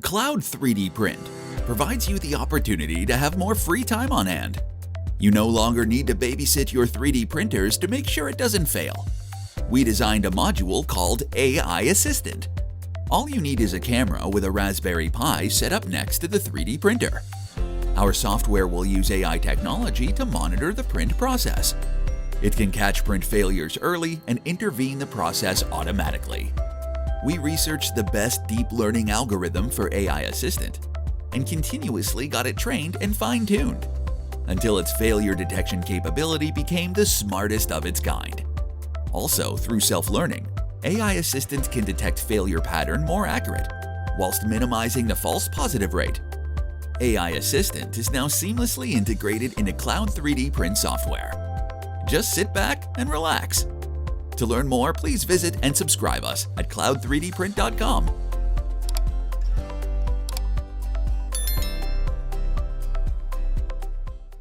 Cloud 3D Print provides you the opportunity to have more free time on hand. You no longer need to babysit your 3D printers to make sure it doesn't fail. We designed a module called AEye Assistant. All you need is a camera with a Raspberry Pi set up next to the 3D printer. Our software will use AI technology to monitor the print process. It can catch print failures early and intervene the process automatically. We researched the best deep learning algorithm for AEye Assistant and continuously got it trained and fine-tuned until its failure detection capability became the smartest of its kind. Also, through self-learning, AEye Assistant can detect failure pattern more accurate, whilst minimizing the false positive rate. AEye Assistant is now seamlessly integrated into Cloud 3D Print software. Just sit back and relax. To learn more, please visit and subscribe us at cloud3dprint.com.